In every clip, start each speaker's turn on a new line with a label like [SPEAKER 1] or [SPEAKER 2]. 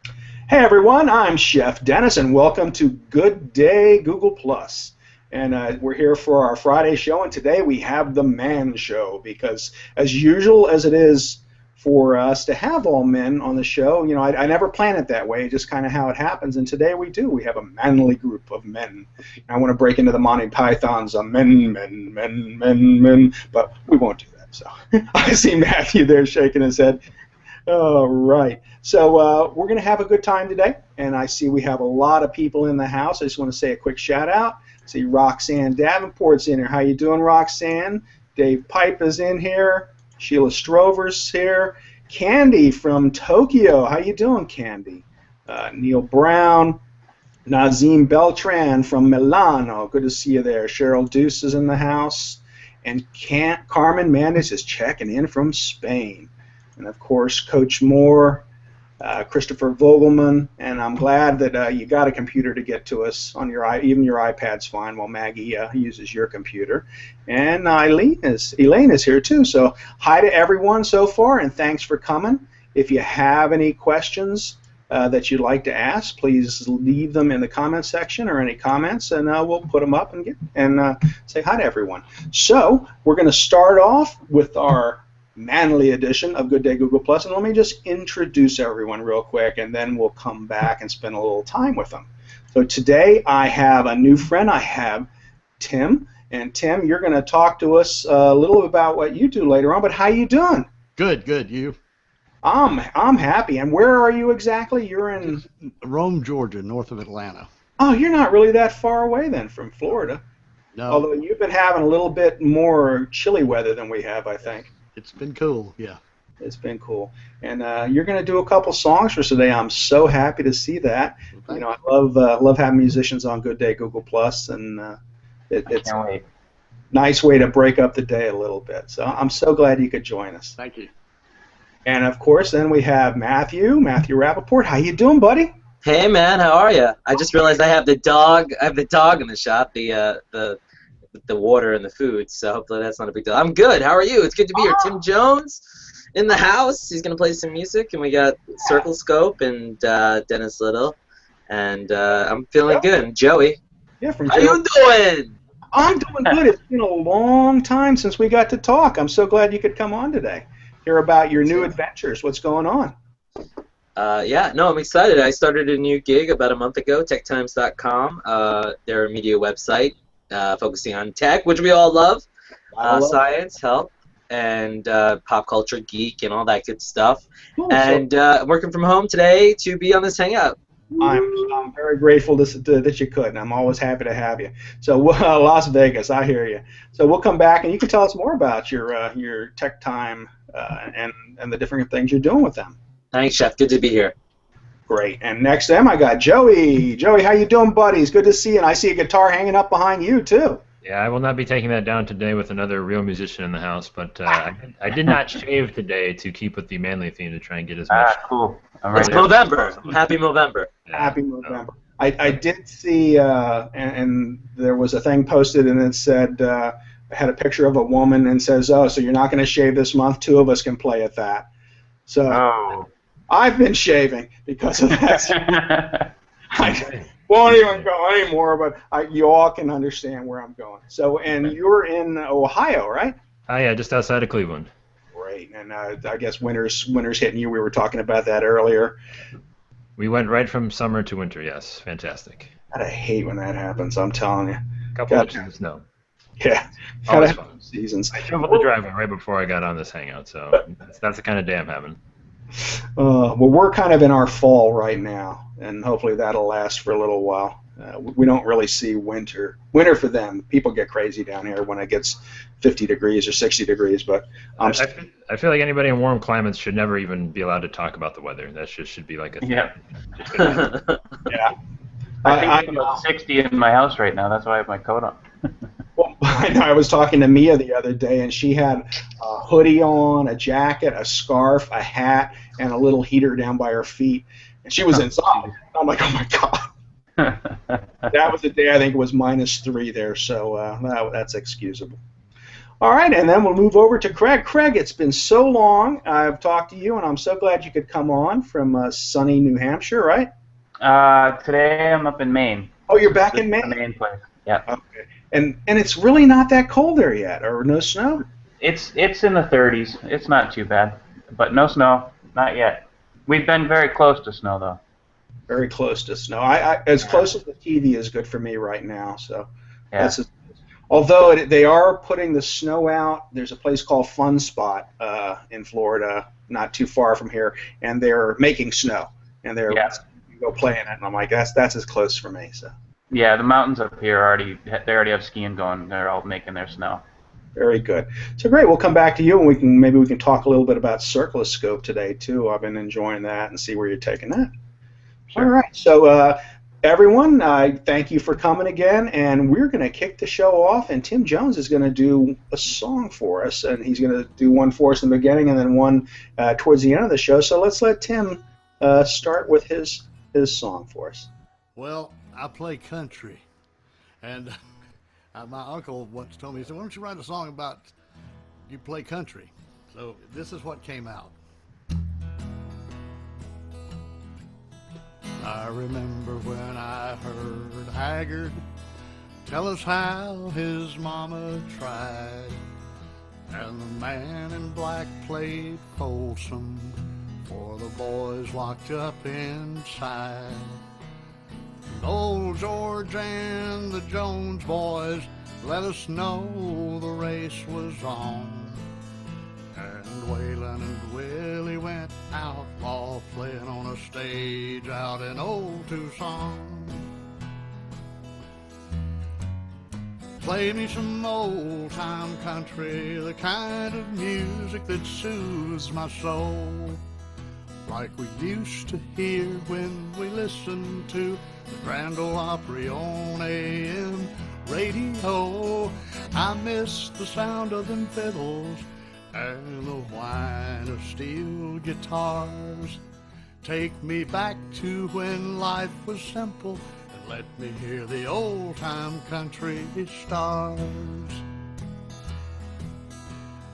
[SPEAKER 1] Hey everyone, I'm Chef Dennis, and welcome to Good Day Google Plus. And we're here for our Friday show, and today we have the Man Show, because as usual as it is for us to have all men on the show, you know, I never plan it that way, just kind of how it happens, and today we do. We have a manly group of men. I want to break into the Monty Python's men, but we won't do that. So I see Matthew there shaking his head. All right. So we're going to have a good time today, and I see we have a lot of people in the house. I just want to say a quick shout out. I see Roxanne Davenport's in here. How you doing, Roxanne? Dave Pipe is in here. Sheila Strover's here. Candy from Tokyo. How you doing, Candy? Neil Brown. Nazim Beltran from Milano. Good to see you there. Cheryl Deuce is in the house. And Carmen Mendes is checking in from Spain. And, of course, Coach Moore, Christopher Vogelman, and I'm glad that you got a computer to get to us on your even your iPad's fine while Maggie uses your computer. And Elaine is here too. So hi to everyone so far, and thanks for coming. If you have any questions that you'd like to ask, please leave them in the comments section or any comments, and we'll put them up and say hi to everyone. So we're going to start off with our manly edition of Good Day Google Plus, and let me just introduce everyone real quick, and then we'll come back and spend a little time with them. So today I have a new friend. I have Tim, and Tim, you're going to talk to us a little about what you do later on. But how you doing?
[SPEAKER 2] Good. You?
[SPEAKER 1] I'm happy. And where are you exactly? You're in
[SPEAKER 2] Rome, Georgia, north of Atlanta.
[SPEAKER 1] Oh, you're not really that far away then from Florida.
[SPEAKER 2] No.
[SPEAKER 1] Although you've been having a little bit more chilly weather than we have, I think.
[SPEAKER 2] It's been cool, yeah.
[SPEAKER 1] It's been cool. And you're going to do a couple songs for us today. I'm so happy to see that.
[SPEAKER 2] Okay.
[SPEAKER 1] You know, I love having musicians on Good Day Google Plus, and it's a nice way to break up the day a little bit. So I'm so glad you could join us.
[SPEAKER 2] Thank you.
[SPEAKER 1] And of course, then we have Matthew Rappaport. How you doing, buddy?
[SPEAKER 3] Hey man, how are you? I just realized I have the dog. I have the dog in the shop. The water and the food, so hopefully that's not a big deal. I'm good. How are you? It's good to be here. Tim Jones in the house. He's gonna play some music, and we got Circlescope and Dennis Little, and I'm feeling good. And Joey,
[SPEAKER 1] Yeah, from
[SPEAKER 3] how you doing?
[SPEAKER 1] I'm doing good. It's been a long time since we got to talk. I'm so glad you could come on today. Hear about your new adventures. What's going on?
[SPEAKER 3] Yeah, no, I'm excited. I started a new gig about a month ago, techtimes.com. They're a media website. Focusing on tech, which we all love, science, health, and pop culture, geek, and all that good stuff. Cool. And I'm working from home today to be on this Hangout.
[SPEAKER 1] I'm very grateful that you could, and I'm always happy to have you. So Las Vegas, I hear you. So we'll come back, and you can tell us more about your Tech Time and the different things you're doing with them.
[SPEAKER 3] Thanks, Chef. Good to be here.
[SPEAKER 1] Great. And next time I got Joey. Joey, how you doing, buddy? It's good to see you. And I see a guitar hanging up behind you, too.
[SPEAKER 4] Yeah, I will not be taking that down today with another real musician in the house, but I did not shave today to keep with the manly theme to try and get as much.
[SPEAKER 3] Cool. It's November. Happy November.
[SPEAKER 1] Yeah, Happy November. I did see, and there was a thing posted, and it said, had a picture of a woman and says, "Oh, so you're not going to shave this month? Two of us can play at that." So I've been shaving because of that. I won't even go anymore, but you all can understand where I'm going. So, and you're in Ohio, right?
[SPEAKER 4] Oh, yeah, just outside of Cleveland.
[SPEAKER 1] Great. And I guess winter's hitting you. We were talking about that earlier.
[SPEAKER 4] We went right from summer to winter, yes. Fantastic.
[SPEAKER 1] I hate when that happens, I'm telling you.
[SPEAKER 4] A couple of inches of snow.
[SPEAKER 1] Yeah.
[SPEAKER 4] Always fun.
[SPEAKER 1] Seasons.
[SPEAKER 4] I shoveled the driveway right before I got on this Hangout, so that's the kind of day I'm having.
[SPEAKER 1] Well, we're kind of in our fall right now, and hopefully that'll last for a little while. We don't really see winter. Winter for them, people get crazy down here when it gets 50 degrees or 60 degrees. But
[SPEAKER 4] I feel like anybody in warm climates should never even be allowed to talk about the weather. That just should be like a thing.
[SPEAKER 5] Yeah.
[SPEAKER 1] Yeah.
[SPEAKER 5] I think it's about 60 in my house right now. That's why I have my coat on.
[SPEAKER 1] Well, I know I was talking to Mia the other day, and she had a hoodie on, a jacket, a scarf, a hat, and a little heater down by her feet. And she was inside. I'm like, oh my god. That was the day I think it was -3 there, so that's excusable. All right, and then we'll move over to Craig. Craig, it's been so long. I've talked to you, and I'm so glad you could come on from sunny New Hampshire, right?
[SPEAKER 5] Today I'm up in Maine.
[SPEAKER 1] Oh, you're back
[SPEAKER 5] This
[SPEAKER 1] in
[SPEAKER 5] is
[SPEAKER 1] Maine?
[SPEAKER 5] the Maine place. Yeah.
[SPEAKER 1] Okay. And it's really not that cold there yet, or no snow?
[SPEAKER 5] It's in the 30s. It's not too bad, but no snow, not yet. We've been very close to snow though.
[SPEAKER 1] Very close to snow. As close as the TV is good for me right now. So
[SPEAKER 5] Yeah.
[SPEAKER 1] although they are putting the snow out. There's a place called Fun Spot in Florida, not too far from here, and they're making snow, and you go play in it. And I'm like, that's as close for me. So.
[SPEAKER 5] Yeah, the mountains up here they already have skiing going. They're all making their snow.
[SPEAKER 1] Very good. So great. We'll come back to you, and maybe we can talk a little bit about Circlescope today too. I've been enjoying that and see where you're taking that.
[SPEAKER 5] Sure.
[SPEAKER 1] All right. So everyone, thank you for coming again, and we're going to kick the show off. And Tim Jones is going to do a song for us, and he's going to do one for us in the beginning, and then one towards the end of the show. So let's let Tim start with his song for us.
[SPEAKER 2] Well, I play country, and my uncle once told me, he said, why don't you write a song about you play country? So this is what came out. I remember when I heard Haggard tell us how his mama tried, and the man in black played Folsom for the boys locked up inside. Old George and the Jones boys let us know the race was on, and Waylon and Willie went outlaw playing on a stage out in old Tucson. Play me some old-time country, the kind of music that soothes my soul, like we used to hear when we listened to the Grand Ole Opry on AM radio. I miss the sound of them fiddles and the whine of steel guitars. Take me back to when life was simple, and let me hear the old-time country stars.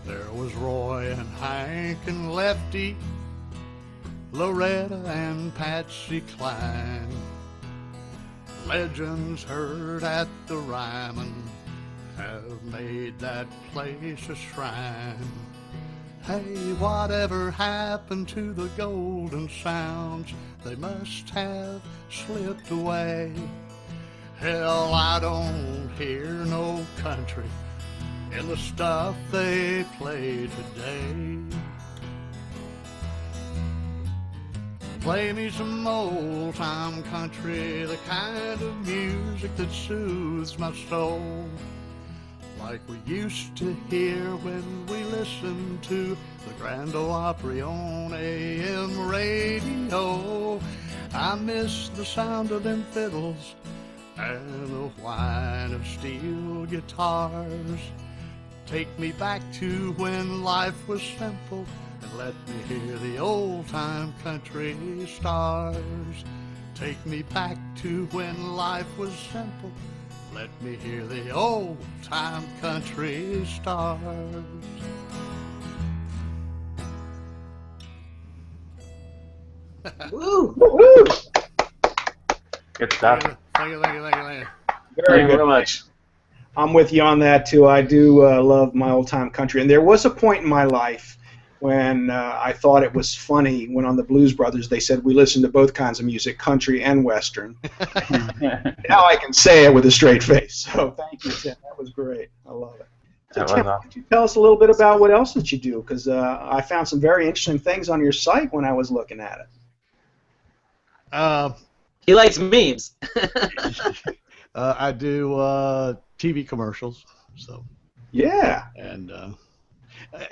[SPEAKER 2] There was Roy and Hank and Lefty, Loretta and Patsy Cline, legends heard at the Ryman have made that place a shrine. Hey, whatever happened to the golden sounds? They must have slipped away. Hell, I don't hear no country in the stuff they play today. Play me some old-time country, the kind of music that soothes my soul, like we used to hear when we listened to the Grand Ole Opry on AM radio. I miss the sound of them fiddles and the whine of steel guitars. Take me back to when life was simple, and let me hear the old-time country stars. Take me back to when life was simple, let me hear the old-time country stars.
[SPEAKER 3] Woo!
[SPEAKER 1] Woo-hoo!
[SPEAKER 5] Good stuff.
[SPEAKER 2] Thank you.
[SPEAKER 3] Thank
[SPEAKER 1] Very
[SPEAKER 3] you
[SPEAKER 1] good.
[SPEAKER 3] very much.
[SPEAKER 1] I'm with you on that too. I do love my old-time country, and there was a point in my life when I thought it was funny when on the Blues Brothers they said we listen to both kinds of music, country and western. Now I can say it with a straight face. So thank you, Tim. That was great. I love it. So
[SPEAKER 5] That was
[SPEAKER 1] Tim,
[SPEAKER 5] awesome.
[SPEAKER 1] could you tell us a little bit about what else that you do? Because I found some very interesting things on your site when I was looking at it.
[SPEAKER 3] He likes memes.
[SPEAKER 2] I do TV commercials, so
[SPEAKER 1] Yeah.
[SPEAKER 2] and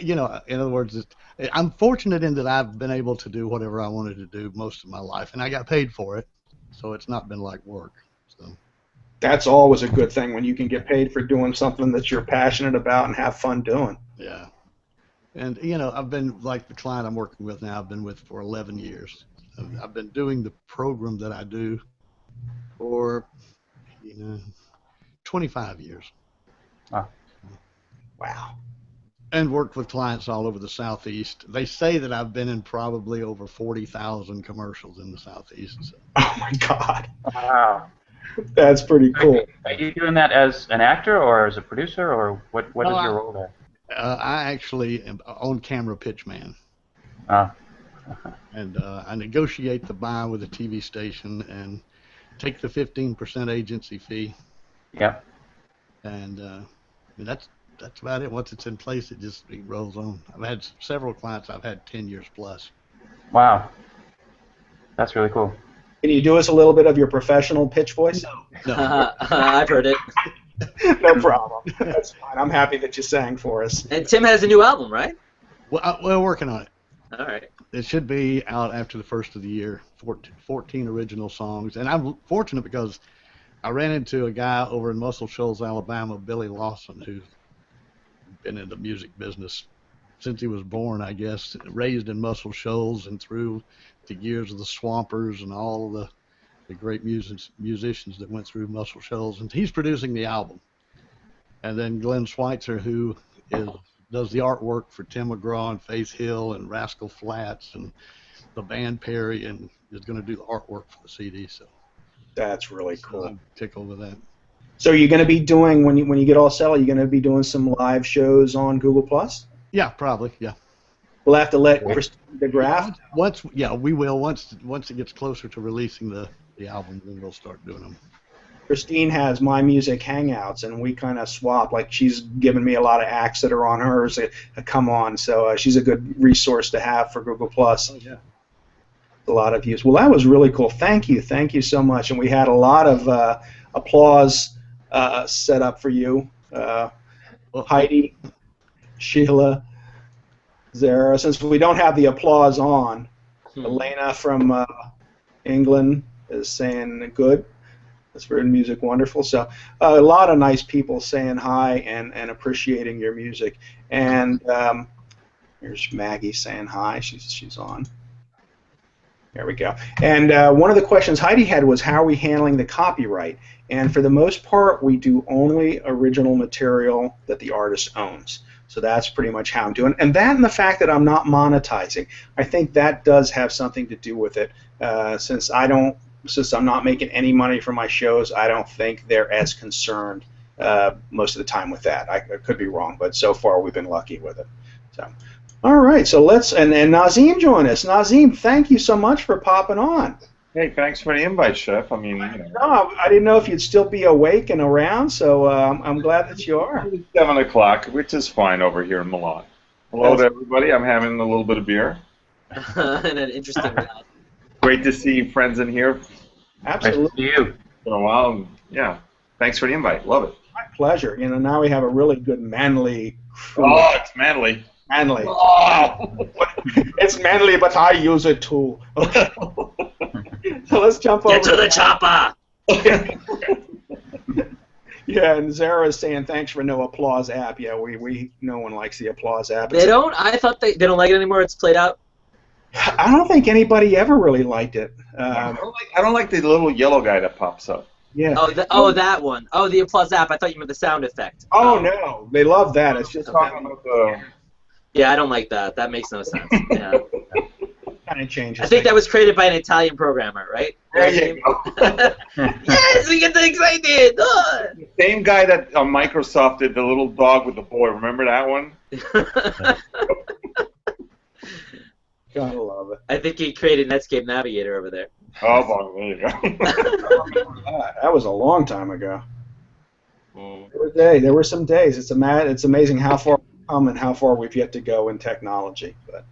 [SPEAKER 2] you know, in other words, I'm fortunate in that I've been able to do whatever I wanted to do most of my life, and I got paid for it, so it's not been like work. So
[SPEAKER 1] That's always a good thing when you can get paid for doing something that you're passionate about and have fun doing.
[SPEAKER 2] yeah, and you know, I've been like the client I'm working with now. I've been with for 11 years. I've been doing the program that I do for 25 years.
[SPEAKER 1] Wow.
[SPEAKER 2] And worked with clients all over the Southeast. They say that I've been in probably over 40,000 commercials in the Southeast. So.
[SPEAKER 1] Oh my God,
[SPEAKER 5] Wow.
[SPEAKER 1] that's pretty cool.
[SPEAKER 5] Are you doing that as an actor or as a producer, or what is your role there?
[SPEAKER 2] I actually am on camera pitch man.
[SPEAKER 5] Oh.
[SPEAKER 2] And I negotiate the buy with the TV station and take the 15% agency fee.
[SPEAKER 5] Yep.
[SPEAKER 2] And that's about it. Once it's in place, it rolls on. I've had several clients I've had 10 years plus.
[SPEAKER 5] Wow. That's really cool.
[SPEAKER 1] Can you do us a little bit of your professional pitch voice?
[SPEAKER 2] No.
[SPEAKER 3] I've heard it.
[SPEAKER 1] No problem. That's fine. I'm happy that you sang for us.
[SPEAKER 3] And Tim has a new album, right?
[SPEAKER 2] Well, we're working on it.
[SPEAKER 3] All right.
[SPEAKER 2] It should be out after the first of the year. 14 original songs. And I'm fortunate because I ran into a guy over in Muscle Shoals, Alabama, Billy Lawson, who's been in the music business since he was born, I guess, raised in Muscle Shoals and through the years of the Swampers and all of the great musicians that went through Muscle Shoals. And he's producing the album. And then Glenn Schweitzer, who does the artwork for Tim McGraw and Faith Hill and Rascal Flatts and the band Perry, and is going to do the artwork for the CD. So
[SPEAKER 1] that's really cool.
[SPEAKER 2] I'm tickled with that.
[SPEAKER 1] So you're going to be doing, when you get all settled, you're going to be doing some live shows on Google Plus?
[SPEAKER 2] Yeah, probably. Yeah.
[SPEAKER 1] We'll have to let Christine DeGraff.
[SPEAKER 2] We will. Once it gets closer to releasing the album, then we'll start doing them.
[SPEAKER 1] Christine has My Music Hangouts, and we kind of swap. Like, she's given me a lot of acts that are on hers that come on. So she's a good resource to have for Google Plus.
[SPEAKER 2] Oh, yeah.
[SPEAKER 1] A lot of use. Well, that was really cool. Thank you so much. And we had a lot of applause set up for you. Heidi, Sheila, Zara. Since we don't have the applause on, Elena from England is saying good. That's very music wonderful. So a lot of nice people saying hi and appreciating your music. And here's Maggie saying hi. She's on. There we go. And one of the questions Heidi had was, how are we handling the copyright? And for the most part, we do only original material that the artist owns. So that's pretty much how I'm doing. And that and the fact that I'm not monetizing, I think that does have something to do with it. Since I'm not making any money from my shows, I don't think they're as concerned most of the time with that. I could be wrong, but so far we've been lucky with it. So. All right, so let's, and Nazim join us. Nazim, thank you so much for popping on.
[SPEAKER 6] Hey, thanks for the invite, Chef. I mean,
[SPEAKER 1] No, I didn't know if you'd still be awake and around, so I'm glad that you are.
[SPEAKER 6] It's 7 o'clock, which is fine over here in Milan. Hello to everybody. I'm having a little bit of beer.
[SPEAKER 3] And an interesting round.
[SPEAKER 6] Great to see friends in here.
[SPEAKER 1] Absolutely.
[SPEAKER 5] Nice to see you.
[SPEAKER 6] For a while. And, yeah, thanks for the invite. Love it.
[SPEAKER 1] My pleasure. You know, now we have a really good manly crew.
[SPEAKER 6] Oh, it's manly.
[SPEAKER 1] Manly.
[SPEAKER 6] Oh.
[SPEAKER 1] It's manly, but I use it too. Okay. So let's jump over.
[SPEAKER 3] Get to the chopper!
[SPEAKER 1] Yeah, and Zara is saying thanks for no applause app. Yeah, we no one likes the applause app.
[SPEAKER 3] They don't? I thought they don't like it anymore. It's played out.
[SPEAKER 1] I don't think anybody ever really liked it.
[SPEAKER 6] I don't like the little yellow guy that pops up.
[SPEAKER 1] Yeah.
[SPEAKER 3] Oh, that one. Oh, the applause app. I thought you meant the sound effect.
[SPEAKER 1] Oh no, they love that. It's just
[SPEAKER 6] Talking about the...
[SPEAKER 3] Yeah, I don't like that. That makes no sense. Yeah.
[SPEAKER 1] kind of changes.
[SPEAKER 3] I think that was created by an Italian programmer, right?
[SPEAKER 6] There you go.
[SPEAKER 3] Yes, we get excited. Oh.
[SPEAKER 6] The same guy that on Microsoft did the little dog with the boy. Remember that one?
[SPEAKER 1] Gotta love it.
[SPEAKER 3] I think he created Netscape Navigator over there.
[SPEAKER 6] Oh, boy, there you go.
[SPEAKER 1] That was a long time ago. There were some days. It's amazing how far we've come and how far we've yet to go in technology. But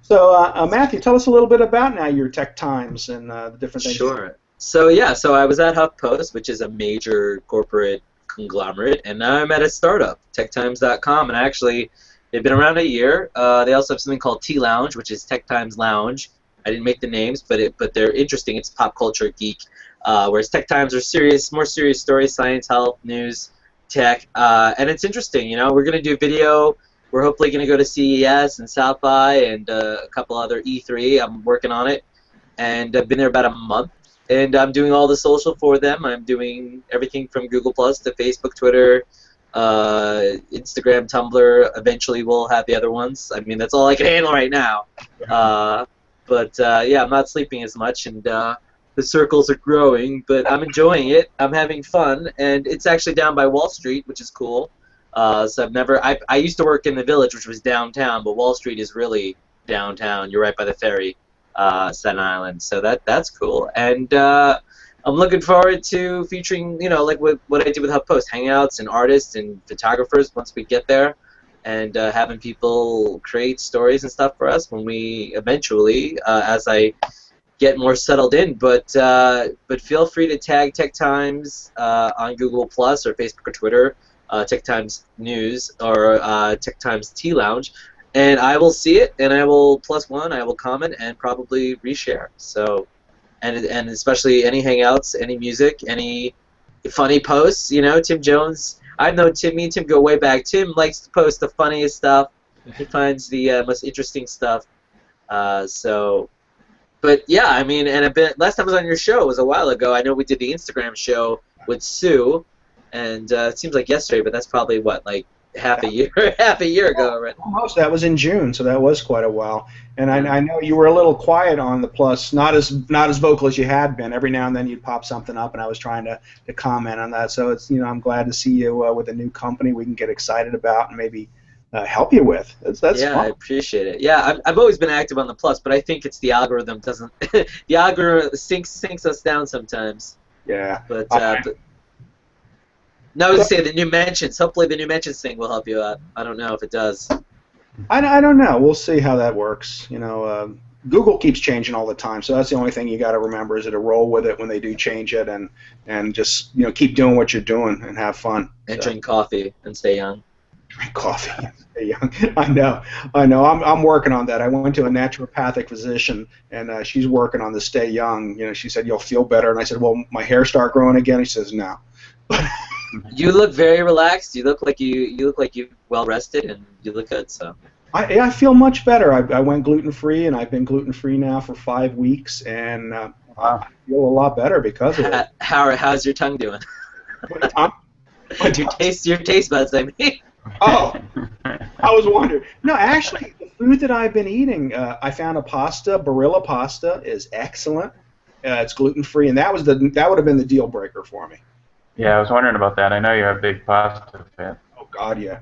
[SPEAKER 1] so, Matthew, tell us a little bit about now your tech times and the different things.
[SPEAKER 3] Sure. So yeah, so I was at HuffPost, which is a major corporate conglomerate, and now I'm at a startup, TechTimes.com, and actually they've been around a year. They also have something called T Lounge, which is Tech Times Lounge. I didn't make the names, but they're interesting. It's pop culture geek, whereas Tech Times are serious, more serious stories, science, health, news, tech, and it's interesting. You know, we're gonna do video. We're hopefully gonna go to CES and South by and a couple other E3. I'm working on it, and I've been there about a month, and I'm doing all the social for them. I'm doing everything from Google Plus to Facebook, Twitter, Instagram, Tumblr. Eventually, we'll have the other ones. I mean, that's all I can handle right now. But yeah, I'm not sleeping as much, and the circles are growing. But I'm enjoying it. I'm having fun, and it's actually down by Wall Street, which is cool. So I've never. I used to work in the Village, which was downtown, but Wall Street is really downtown. You're right by the ferry, Staten Island. So that's cool, and I'm looking forward to featuring, like what I did with HuffPost, hangouts and artists and photographers once we get there, and having people create stories and stuff for us when we eventually, as I get more settled in. But feel free to tag Tech Times on Google Plus or Facebook or Twitter, Tech Times News or Tech Times Tea Lounge, and I will see it, and I will +1, I will comment and probably reshare. So. And especially any hangouts, any music, any funny posts. Tim Jones. I've known me and Tim go way back. Tim likes to post the funniest stuff. He finds the most interesting stuff. But yeah, I mean, and last time I was on your show was a while ago. I know we did the Instagram show with Sue, and it seems like yesterday, but that's probably like half a year ago already.
[SPEAKER 1] Almost. That was in June, so that was quite a while. And I know you were a little quiet on the Plus, not as vocal as you had been. Every now and then you'd pop something up, and I was trying to comment on that. So it's I'm glad to see you with a new company we can get excited about and maybe help you with. That's
[SPEAKER 3] yeah,
[SPEAKER 1] fun.
[SPEAKER 3] I appreciate it. Yeah, I've always been active on the Plus, but I think it's the algorithm doesn't. The algorithm sinks us down sometimes.
[SPEAKER 1] Yeah.
[SPEAKER 3] But no, I was gonna say the new mentions. Hopefully, the new mentions thing will help you out. I don't know if it does.
[SPEAKER 1] I don't know. We'll see how that works. Google keeps changing all the time, so that's the only thing you got to remember is to roll with it when they do change it, and just keep doing what you're doing and have fun.
[SPEAKER 3] And drink coffee and stay young.
[SPEAKER 1] Drink coffee and stay young. I know. I'm working on that. I went to a naturopathic physician, and she's working on the stay young. She said you'll feel better, and I said, well, my hair start growing again. She says no.
[SPEAKER 3] You look very relaxed. You look like you're well rested, and you look good. So.
[SPEAKER 1] I feel much better. I went gluten-free, and I've been gluten-free now for 5 weeks, and I feel a lot better because of it.
[SPEAKER 3] How's your tongue doing? Your taste buds, I mean.
[SPEAKER 1] Oh, I was wondering. No, actually, the food that I've been eating, I found a pasta. Barilla pasta is excellent. It's gluten-free, and that would have been the deal breaker for me.
[SPEAKER 5] Yeah, I was wondering about that. I know you're a big pasta fan.
[SPEAKER 1] Oh God, yeah.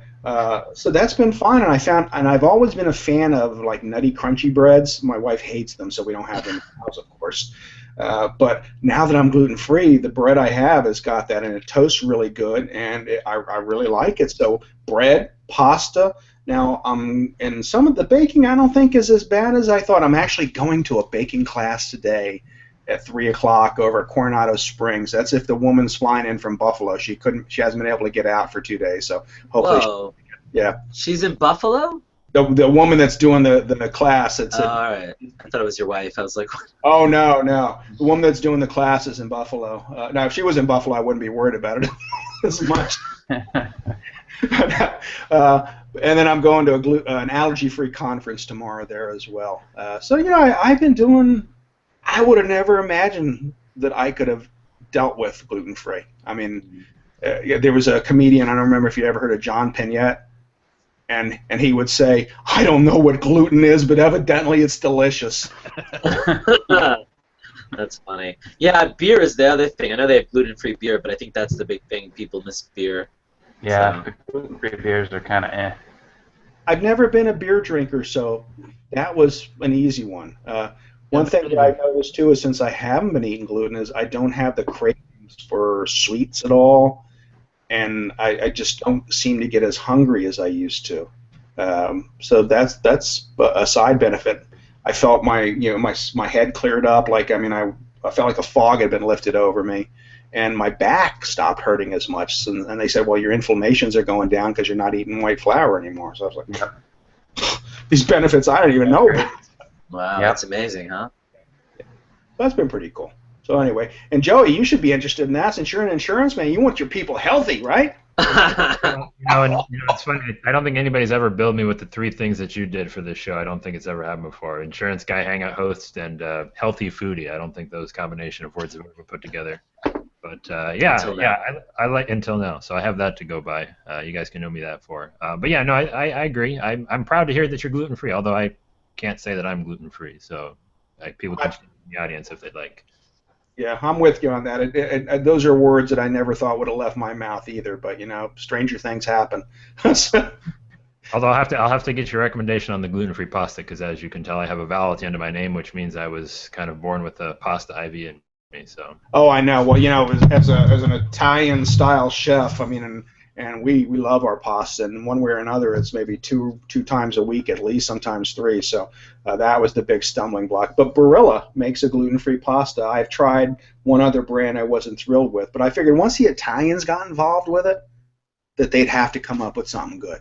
[SPEAKER 1] So that's been fun, and I've always been a fan of like nutty, crunchy breads. My wife hates them, so we don't have them in the house, of course. But now that I'm gluten free, the bread I have has got that, and it toasts really good, and I really like it. So bread, pasta. Now, and some of the baking I don't think is as bad as I thought. I'm actually going to a baking class today at 3 o'clock over at Coronado Springs. That's if the woman's flying in from Buffalo. She hasn't been able to get out for 2 days, so hopefully.
[SPEAKER 3] Whoa.
[SPEAKER 1] Yeah.
[SPEAKER 3] She's in Buffalo?
[SPEAKER 1] The woman that's doing the class. All
[SPEAKER 3] right. I thought it was your wife. I was like, what?
[SPEAKER 1] Oh no. The woman that's doing the class is in Buffalo. Now, if she was in Buffalo, I wouldn't be worried about it as much. And then I'm going to an allergy-free conference tomorrow there as well. So I've been doing. I would have never imagined that I could have dealt with gluten-free. I mean, there was a comedian, I don't remember if you ever heard of John Peñette, and he would say, I don't know what gluten is, but evidently it's delicious.
[SPEAKER 3] That's funny. Yeah, beer is the other thing. I know they have gluten-free beer, but I think that's the big thing. People miss beer.
[SPEAKER 5] Yeah, the gluten-free beers are kind of eh.
[SPEAKER 1] I've never been a beer drinker, so that was an easy one. One thing that I've noticed, too, is since I haven't been eating gluten is I don't have the cravings for sweets at all, and I just don't seem to get as hungry as I used to. So that's a side benefit. I felt my head cleared up. I felt like a fog had been lifted over me, and my back stopped hurting as much. And they said, well, your inflammations are going down because you're not eating white flour anymore. So I was like, yeah. These benefits I don't even know about.
[SPEAKER 3] Wow, That's amazing, huh?
[SPEAKER 1] That's been pretty cool. So anyway, and Joey, you should be interested in that since you're an insurance man. You want your people healthy, right?
[SPEAKER 4] It's funny. I don't think anybody's ever billed me with the 3 things that you did for this show. I don't think it's ever happened before. Insurance guy, hangout host, and healthy foodie. I don't think those combination of words have ever been put together. But
[SPEAKER 3] Until now.
[SPEAKER 4] I like until now, so I have that to go by. You guys can know me that for. But yeah, no, I agree. I'm proud to hear that you're gluten free, although I can't say that I'm gluten free. So people can check in the audience if they'd like.
[SPEAKER 1] Yeah, I'm with you on that. Those are words that I never thought would have left my mouth either. But stranger things happen.
[SPEAKER 4] Although I'll have to get your recommendation on the gluten free pasta, because as you can tell, I have a vowel at the end of my name, which means I was kind of born with a pasta IV in me. So.
[SPEAKER 1] Oh, I know. Well, as an Italian style chef, I mean, and we love our pasta, and one way or another, it's maybe two times a week at least, sometimes three. So that was the big stumbling block. But Barilla makes a gluten-free pasta. I've tried one other brand I wasn't thrilled with, but I figured once the Italians got involved with it, that they'd have to come up with something good.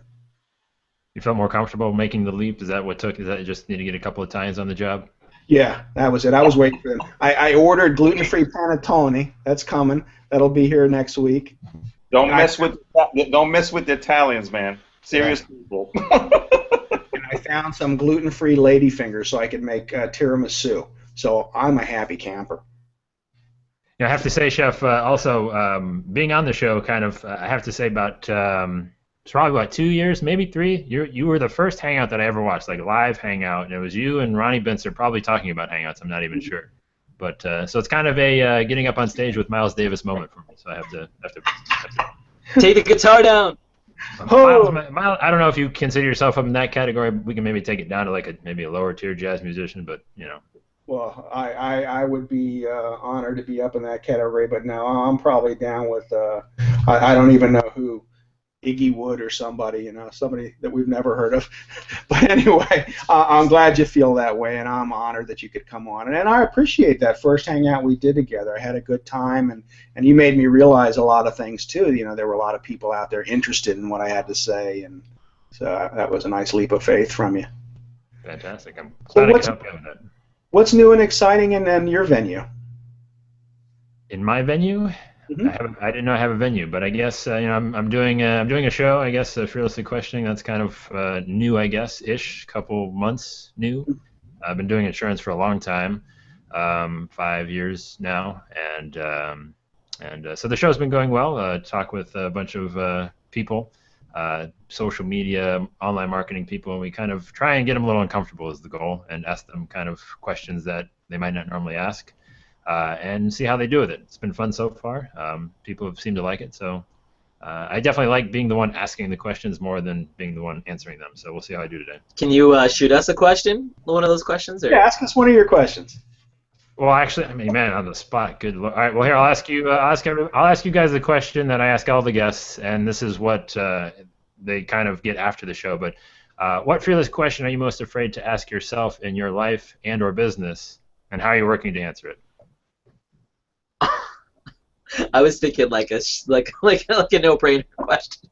[SPEAKER 4] You felt more comfortable making the leap? Is that what took? Is that you just need to get a couple of Italians on the job?
[SPEAKER 1] Yeah, that was it. I was waiting for them. I ordered gluten-free panettone. That's coming. That'll be here next week.
[SPEAKER 6] Don't mess with the Italians, man. Serious people.
[SPEAKER 1] And I found some gluten-free ladyfingers so I could make tiramisu. So I'm a happy camper.
[SPEAKER 4] Yeah, I have to say, Chef, also being on the show, kind of, I have to say about it's probably about 2 years, maybe 3. You were the first Hangout that I ever watched, like live Hangout, and it was you and Ronnie Benser probably talking about Hangouts. I'm not even sure. But so it's kind of a getting up on stage with Miles Davis moment for me. So I have to
[SPEAKER 3] Take the guitar down.
[SPEAKER 4] Miles, I don't know if you consider yourself up in that category. We can maybe take it down to like maybe a lower tier jazz musician, but
[SPEAKER 1] Well, I would be honored to be up in that category, but no, I'm probably down with I don't even know who. Iggy Wood or somebody, somebody that we've never heard of. But anyway, I'm glad you feel that way, and I'm honored that you could come on. And I appreciate that first Hangout we did together. I had a good time, and you made me realize a lot of things, too. There were a lot of people out there interested in what I had to say, and so that was a nice leap of faith from you.
[SPEAKER 4] Fantastic. I'm glad I could help you with that.
[SPEAKER 1] What's new and exciting in your venue?
[SPEAKER 4] In my venue?
[SPEAKER 1] Mm-hmm.
[SPEAKER 4] I didn't know I have a venue, but I guess I'm doing a show. I guess Fearlessly Questioning. That's kind of new, I guess, ish. Couple months new. I've been doing insurance for a long time, 5 years now, and so the show's been going well. Talk with a bunch of people, social media, online marketing people, and we kind of try and get them a little uncomfortable is the goal, and ask them kind of questions that they might not normally ask. And see how they do with it. It's been fun so far. People have seemed to like it, so I definitely like being the one asking the questions more than being the one answering them. So we'll see how I do today.
[SPEAKER 3] Can you shoot us a question? One of those questions? Or?
[SPEAKER 1] Yeah, ask us one of your questions.
[SPEAKER 4] Well, actually, I mean, man, on the spot. Good Lord. All right. Well, here I'll ask you. I'll ask you guys the question that I ask all the guests, and this is what they kind of get after the show. But what fearless question are you most afraid to ask yourself in your life and/or business, and how are you working to answer it?
[SPEAKER 3] I was thinking like a no-brainer question.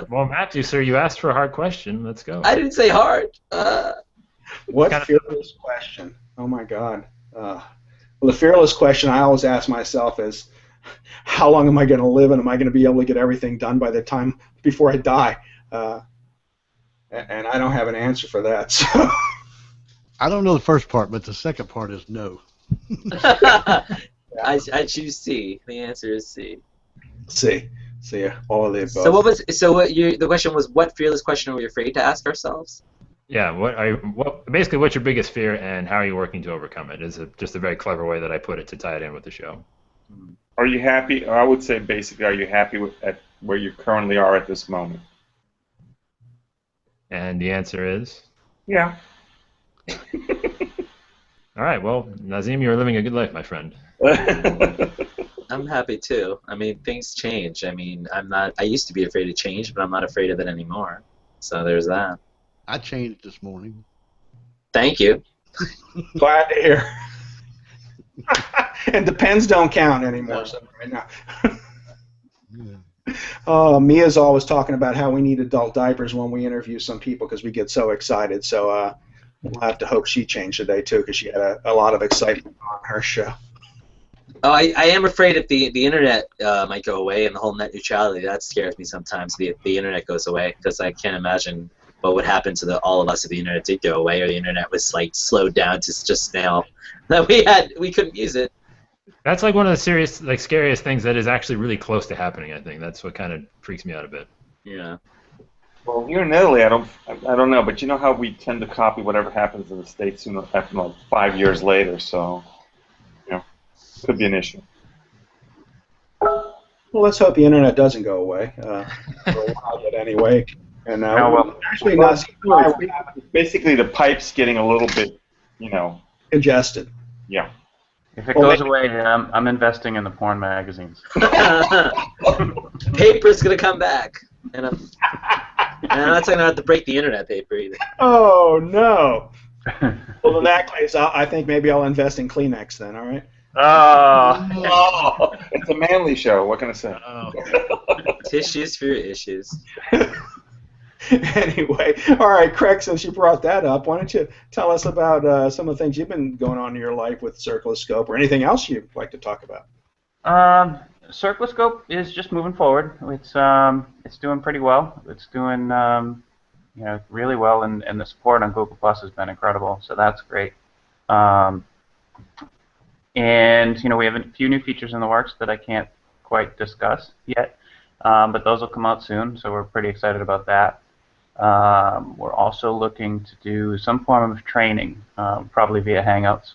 [SPEAKER 4] Well, Matthew, sir, you asked for a hard question. Let's go.
[SPEAKER 3] I didn't say hard.
[SPEAKER 1] What fearless question? Oh my God. Well, the fearless question I always ask myself is, how long am I going to live, and am I going to be able to get everything done by the time before I die? And I don't have an answer for that. So.
[SPEAKER 2] I don't know the first part, but the second part is no.
[SPEAKER 3] I choose C. The answer is C.
[SPEAKER 1] C. All of the above.
[SPEAKER 3] So the question was, what fearless question are we afraid to ask ourselves?
[SPEAKER 4] Yeah. Basically, what's your biggest fear, and how are you working to overcome it? Is just a very clever way that I put it to tie it in with the show.
[SPEAKER 6] Are you happy? I would say basically, are you happy at where you currently are at this moment?
[SPEAKER 4] And the answer is?
[SPEAKER 6] Yeah.
[SPEAKER 4] All right. Well, Nazim, you're living a good life, my friend.
[SPEAKER 3] I'm happy too. I mean, things change. I mean, I used to be afraid of change, but I'm not afraid of it anymore. So there's that.
[SPEAKER 2] I changed this morning.
[SPEAKER 3] Thank you.
[SPEAKER 1] Glad to hear. And the pens don't count anymore right now. Mia's always talking about how we need adult diapers when we interview some people because we get so excited. So we'll have to hope she changed today too, because she had a lot of excitement on her show.
[SPEAKER 3] Oh, I am afraid if the internet might go away, and the whole net neutrality, that scares me sometimes. The internet goes away, because I can't imagine what would happen to all of us if the internet did go away, or the internet was like slowed down to just snail. That we couldn't use it.
[SPEAKER 4] That's like one of the serious, like scariest things that is actually really close to happening. I think that's what kind of freaks me out a bit.
[SPEAKER 3] Yeah.
[SPEAKER 6] Well, here in Italy, I don't know, but you know how we tend to copy whatever happens in the States soon after, like 5 years later, so could be an issue.
[SPEAKER 1] Well, let's hope the internet doesn't go away for a while yet, anyway. And actually, not
[SPEAKER 6] basically the pipe's getting a little bit,
[SPEAKER 1] congested.
[SPEAKER 6] Yeah.
[SPEAKER 5] If it goes away, I'm investing in the porn magazines.
[SPEAKER 3] Paper's gonna come back, and I'm not saying I have to break the internet paper either.
[SPEAKER 1] Oh no! Well, in that case, I think maybe I'll invest in Kleenex then. All right.
[SPEAKER 6] Oh, it's a manly show. What can I say?
[SPEAKER 3] Tissues for your issues.
[SPEAKER 1] Anyway, all right, Craig, since you brought that up, why don't you tell us about some of the things you've been going on in your life with Circlescope or anything else you'd like to talk about?
[SPEAKER 5] Circlescope is just moving forward. It's doing pretty well. It's doing really well, and the support on Google Plus has been incredible, so that's great. And we have a few new features in the works that I can't quite discuss yet, but those will come out soon, so we're pretty excited about that. We're also looking to do some form of training, probably via Hangouts,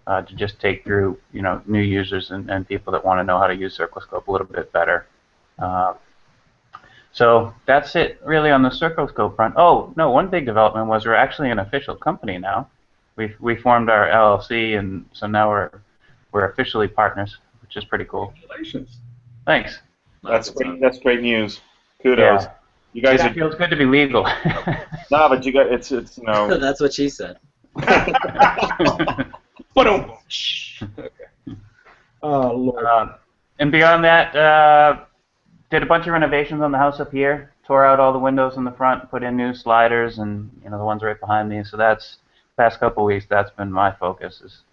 [SPEAKER 5] to just take through new users and people that want to know how to use Circlescope a little bit better. So that's it really on the Circlescope front. Oh no, one big development was we're actually an official company now. We formed our LLC, and so now we're officially partners, which is pretty cool.
[SPEAKER 1] Congratulations.
[SPEAKER 5] Thanks.
[SPEAKER 6] That's great news. Kudos.
[SPEAKER 5] Yeah.
[SPEAKER 6] You guys
[SPEAKER 5] It feels good to be legal.
[SPEAKER 6] No, but you got it's
[SPEAKER 3] That's what she said.
[SPEAKER 1] Okay. Oh Lord.
[SPEAKER 5] And beyond that, did a bunch of renovations on the house up here. Tore out all the windows in the front, put in new sliders, and the ones right behind me. So that's past couple weeks. That's been my focus, is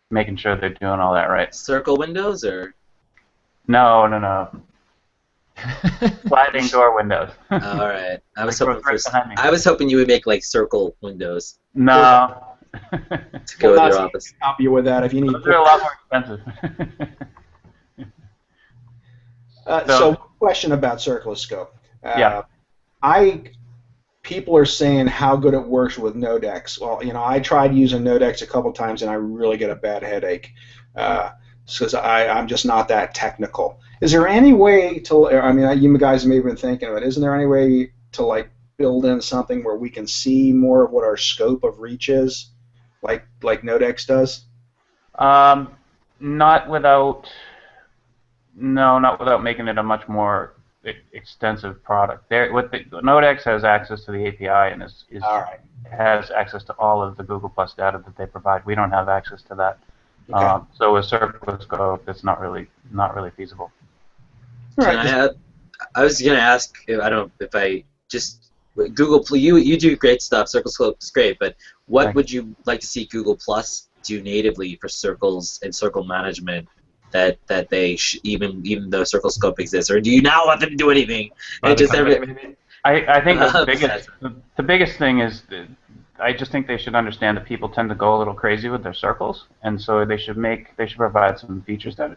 [SPEAKER 5] making sure they're doing all that right.
[SPEAKER 3] Circle windows or?
[SPEAKER 5] No. Sliding door windows.
[SPEAKER 3] All right. I was
[SPEAKER 5] Right
[SPEAKER 3] hoping you would make like circle windows.
[SPEAKER 5] No.
[SPEAKER 3] To go with your office.
[SPEAKER 1] Help you with that if you need.
[SPEAKER 5] Those are a lot more expensive.
[SPEAKER 1] So, question about Circlescope.
[SPEAKER 5] Yeah.
[SPEAKER 1] People are saying how good it works with NodeX. Well, I tried using NodeX a couple times and I really get a bad headache because I'm just not that technical. Is there any way to? I mean, you guys may have been thinking of it. Isn't there any way to build in something where we can see more of what our scope of reach is, like NodeX does?
[SPEAKER 5] Not without making it a much more extensive product. NodeX has access to the API and has access to all of the Google Plus data that they provide. We don't have access to that.
[SPEAKER 1] Okay.
[SPEAKER 5] So with Circlescope, it's not really feasible.
[SPEAKER 3] I was gonna ask Google. You do great stuff. Circlescope's great, but what would you like to see Google Plus do natively for circles and circle management that they even though Circlescope exists, or do you not want them to do anything?
[SPEAKER 5] I think the biggest thing is I just think they should understand that people tend to go a little crazy with their circles, and so they should provide some features that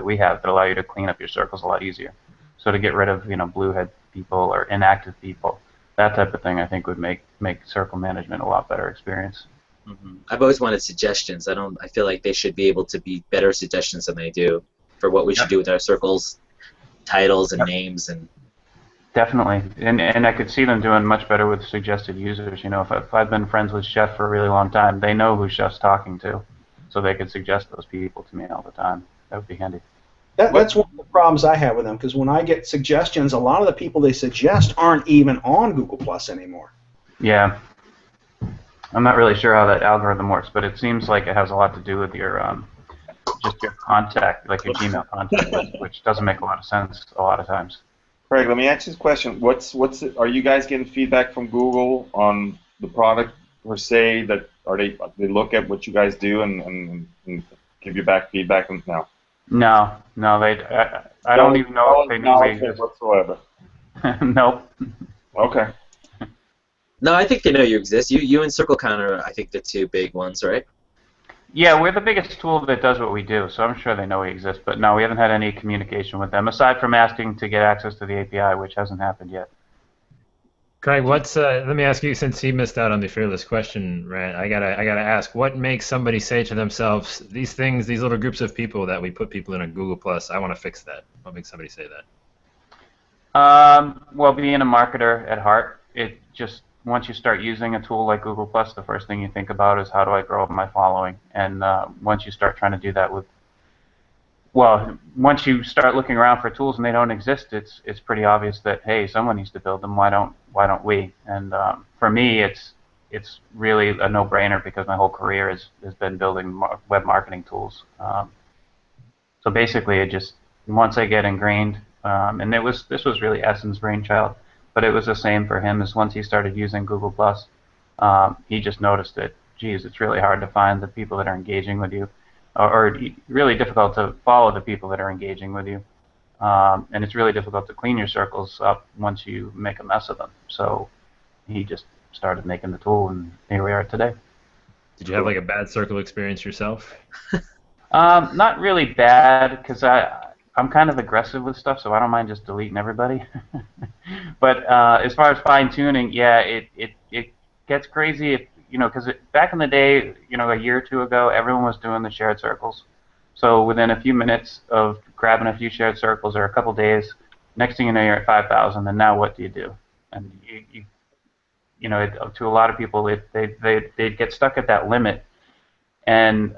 [SPEAKER 5] we have that allow you to clean up your circles a lot easier. So to get rid of blue head people or inactive people, that type of thing, I think would make circle management a lot better experience.
[SPEAKER 3] Mm-hmm. I've always wanted suggestions. I feel like they should be able to be better suggestions than they do for what we should do with our circles, titles and names and.
[SPEAKER 5] Definitely, and I could see them doing much better with suggested users. If I've been friends with Chef for a really long time, they know who Chef's talking to, so they could suggest those people to me all the time. That would be handy.
[SPEAKER 1] That's one of the problems I have with them, because when I get suggestions, a lot of the people they suggest aren't even on Google Plus anymore.
[SPEAKER 5] Yeah. I'm not really sure how that algorithm works, but it seems like it has a lot to do with your just your contact, like your Gmail contact, which doesn't make a lot of sense a lot of times.
[SPEAKER 6] Craig, let me ask you this question. Are you guys getting feedback from Google on the product per se? They look at what you guys do and give you back feedback now?
[SPEAKER 5] No, I don't even know if they knew we exist
[SPEAKER 6] whatsoever.
[SPEAKER 5] Nope.
[SPEAKER 6] Okay.
[SPEAKER 3] No, I think they know you exist. You and Circle Counter, I think the two big ones, right?
[SPEAKER 5] Yeah, we're the biggest tool that does what we do, so I'm sure they know we exist. But no, we haven't had any communication with them aside from asking to get access to the API, which hasn't happened yet.
[SPEAKER 4] Craig, let me ask you, since he missed out on the fearless question, rant, I gotta ask, what makes somebody say to themselves, these things, these little groups of people that we put people in a Google Plus, I want to fix that? What makes somebody say that?
[SPEAKER 5] Well, being a marketer at heart, it just once you start using a tool like Google Plus, the first thing you think about is how do I grow my following? And once you start trying to do that with, well, once you start looking around for tools and they don't exist, it's pretty obvious that hey, someone needs to build them. Why don't we? And for me, it's really a no-brainer because my whole career has been building web marketing tools. So basically, it just once I get ingrained, and this was really Essen's brainchild, but it was the same for him. As once he started using Google Plus, he just noticed that, geez, it's really hard to find the people that are engaging with you, or really difficult to follow the people that are engaging with you, and it's really difficult to clean your circles up once you make a mess of them. So he just started making the tool, and here we are today.
[SPEAKER 4] Did you have like a bad circle experience yourself?
[SPEAKER 5] Not really bad, because I'm kind of aggressive with stuff, so I don't mind just deleting everybody. But as far as fine-tuning, yeah, it gets crazy if, because back in the day, a year or two ago, everyone was doing the shared circles. So within a few minutes of grabbing a few shared circles or a couple days, next thing you know, you're at 5,000, and now what do you do? And to a lot of people, they get stuck at that limit, and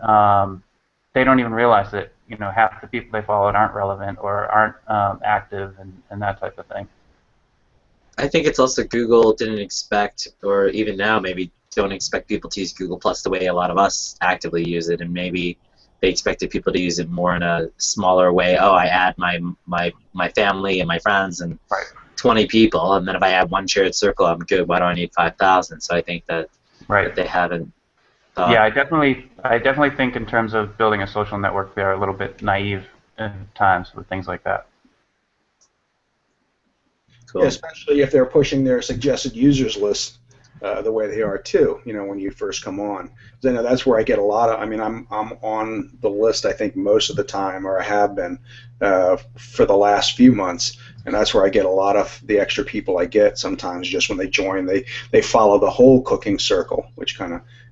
[SPEAKER 5] they don't even realize that half the people they followed aren't relevant or aren't active and that type of thing.
[SPEAKER 3] I think it's also Google didn't expect, or even now maybe don't expect people to use Google Plus the way a lot of us actively use it, and maybe they expected people to use it more in a smaller way. Oh, I add my family and my friends and 20 people, and then if I add one shared circle, I'm good. Why do I need 5,000? So I think that they haven't.
[SPEAKER 5] Yeah, I definitely think in terms of building a social network, they're a little bit naive at times with things like that.
[SPEAKER 3] Cool.
[SPEAKER 1] Yeah, especially if they're pushing their suggested users list the way they are too. When you first come on, I know that's where I get a lot of. I mean, I'm on the list I think most of the time, or I have been for the last few months, and that's where I get a lot of the extra people I get. Sometimes just when they join, they follow the whole cooking circle, which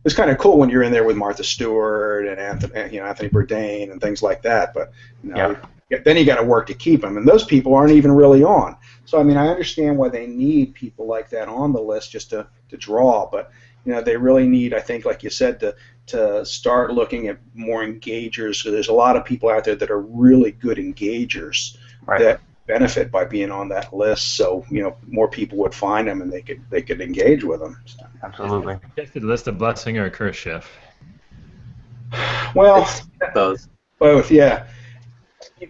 [SPEAKER 1] it's kind of cool when you're in there with Martha Stewart and Anthony Bourdain and things like that. But then you got to work to keep them, and those people aren't even really on. So I mean, I understand why they need people like that on the list just to draw, but they really need, I think, like you said, to start looking at more engagers. So there's a lot of people out there that are really good engagers that benefit by being on that list. So more people would find them and they could engage with them. So.
[SPEAKER 5] Absolutely.
[SPEAKER 4] Is the list a blessing or a curse, Chef?
[SPEAKER 1] Well,
[SPEAKER 3] it's both.
[SPEAKER 1] Both, yeah.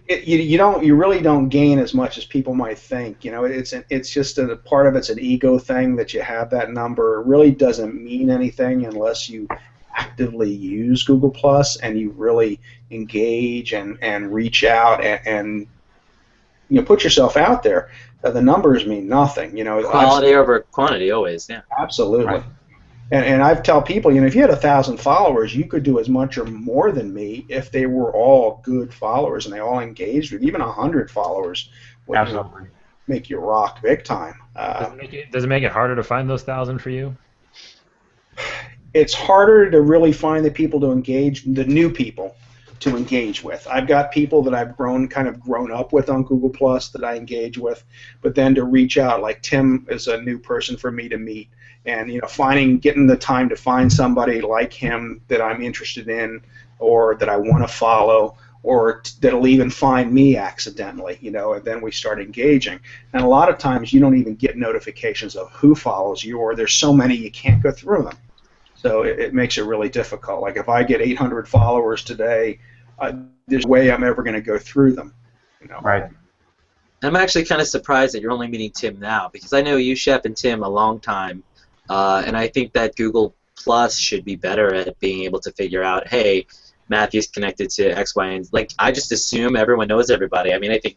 [SPEAKER 1] You really don't gain as much as people might think. It's just a part of it's an ego thing that you have that number. It really doesn't mean anything unless you actively use Google Plus and you really engage and reach out and put yourself out there. The numbers mean nothing.
[SPEAKER 3] Quality over quantity always. Yeah.
[SPEAKER 1] Absolutely.
[SPEAKER 3] Right.
[SPEAKER 1] And I tell people, if you had 1,000 followers, you could do as much or more than me if they were all good followers and they all engaged with. Even 100 followers would make you rock big time.
[SPEAKER 4] Does it make it harder to find those 1,000 for you?
[SPEAKER 1] It's harder to really find the people to engage, the new people to engage with. I've got people that I've grown up with on Google Plus that I engage with, but then to reach out, like Tim is a new person for me to meet. And getting the time to find somebody like him that I'm interested in, or that I want to follow, or that'll even find me accidentally, and then we start engaging. And a lot of times you don't even get notifications of who follows you, or there's so many you can't go through them. So it makes it really difficult. Like if I get 800 followers today, there's no way I'm ever going to go through them.
[SPEAKER 5] Right.
[SPEAKER 3] I'm actually kind of surprised that you're only meeting Tim now, because I know you, Chef, and Tim a long time. And I think that Google Plus should be better at being able to figure out, hey, Matthew's connected to X, Y, and I just assume everyone knows everybody. I mean, I think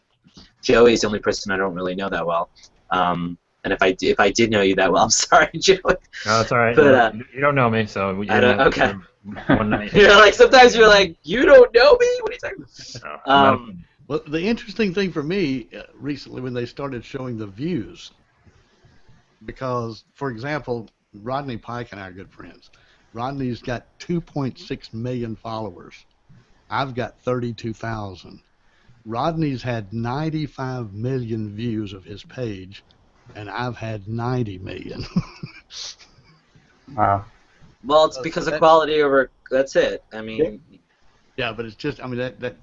[SPEAKER 3] Joey's the only person I don't really know that well. And if I did know you that well, I'm sorry, Joey.
[SPEAKER 4] No, that's all right.
[SPEAKER 3] But
[SPEAKER 4] you don't know me, so
[SPEAKER 3] okay.
[SPEAKER 4] one night.
[SPEAKER 3] Sometimes you're like, you don't know me. What are you talking about?
[SPEAKER 2] Well, the interesting thing for me recently when they started showing the views, because, for example, Rodney Pike and I are good friends. Rodney's got 2.6 million followers. I've got 32,000. Rodney's had 95 million views of his page, and I've had 90 million.
[SPEAKER 5] Wow.
[SPEAKER 3] Well, it's because of quality over. That's it. I mean.
[SPEAKER 2] Yeah, but it's just. I mean, that